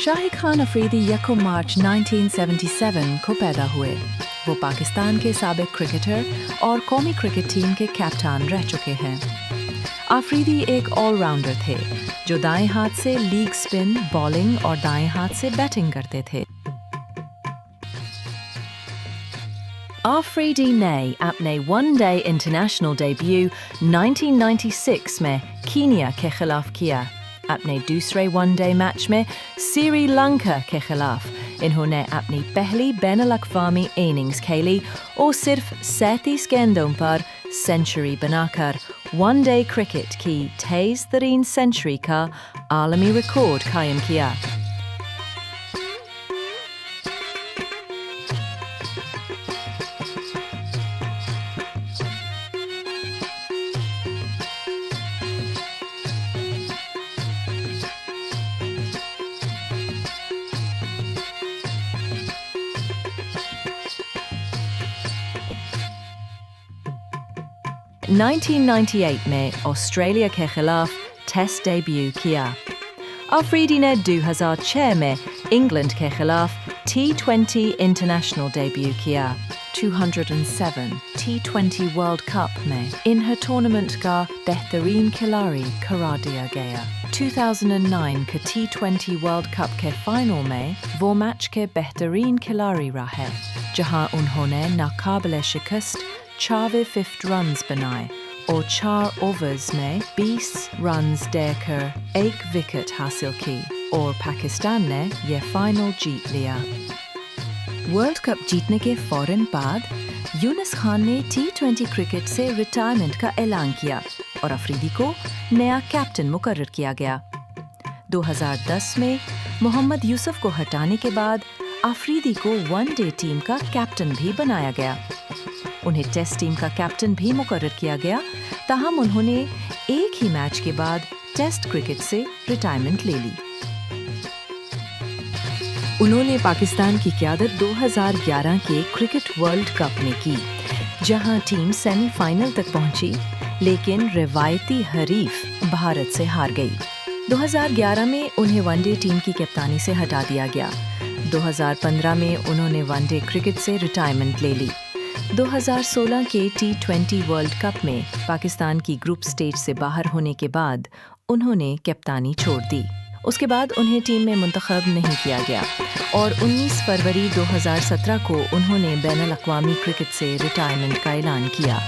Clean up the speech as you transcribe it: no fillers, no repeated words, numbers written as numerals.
شاہد خان آفریدی 1 مارچ 1977 کو پیدا ہوئے۔ وہ پاکستان کے سابق کرکٹر اور قومی کرکٹ ٹیم کے کیپٹن رہ چکے ہیں۔ آفریدی ایک آل راؤنڈر تھے جو دائیں ہاتھ سے لیگ سپن، بالنگ اور دائیں ہاتھ سے بیٹنگ کرتے تھے۔ آفریدی نے اپنے ون ڈے انٹرنیشنل ڈیبیو 1996 میں کینیا کے خلاف کیا۔ اپنے دوسرے ون ڈے میچ میں سری لنکا کے خلاف انہوں نے اپنی پہلی بین الاقوامی اننگز کھیلی اور صرف 37 گیندوں پر سنچری بنا کر ون ڈے کرکٹ کی تیز ترین سنچری کا عالمی ریکارڈ قائم کیا۔ نائنٹین 98 میں آسٹریلیا کے خلاف ٹیسٹ ڈیبیو کیا۔ آفریدی نے 2006 میں انگلینڈ کے خلاف T20 انٹرنیشنل ڈیبیو کیا۔ 207 T20 ورلڈ کپ میں انہیں ٹورنامنٹ کا بہترین کھلاڑی قرار دیا گیا۔ 2009 کے T20 ورلڈ کپ کے فائنل میں وہ میچ کے بہترین کھلاڑی رہے، جہاں انہوں نے ناقابل شکست 50 رنز بنائے اور 4 اوورز میں 20 رنز دے کر 1 وکٹ حاصل کی اور پاکستان نے یہ فائنل جیت لیا۔ ورلڈ کپ جیتنے کے فوراً بعد یونس خان نے T20 کرکٹ سے ریٹائرمنٹ کا اعلان کیا اور آفریدی کو نیا کیپٹن مقرر کیا گیا۔ 2010 میں محمد یوسف کو ہٹانے کے بعد آفریدی کو ون ڈے ٹیم کا کیپٹن بھی بنایا گیا۔ انہیں ٹیسٹ ٹیم کا کیپٹن بھی مقرر کیا گیا، تاہم انہوں نے ایک ہی میچ کے بعد ٹیسٹ کرکٹ سے ریٹائرمنٹ لے لی۔ انہوں نے پاکستان کی قیادت 2011 کے کرکٹ ورلڈ کپ میں کی، جہاں ٹیم سیمی فائنل تک پہنچی لیکن روایتی حریف بھارت سے ہار گئی۔ 2011 میں انہیں ون ڈے ٹیم کی کپتانی سے ہٹا دیا گیا۔ 2015 میں انہوں نے ون ڈے کرکٹ سے ریٹائرمنٹ لے لی۔ 2016 کے T20 ورلڈ کپ میں پاکستان کی گروپ سٹیج سے باہر ہونے کے بعد انہوں نے کپتانی چھوڑ دی۔ اس کے بعد انہیں ٹیم میں منتخب نہیں کیا گیا اور 19 فروری 2017 کو انہوں نے بین الاقوامی کرکٹ سے ریٹائرمنٹ کا اعلان کیا۔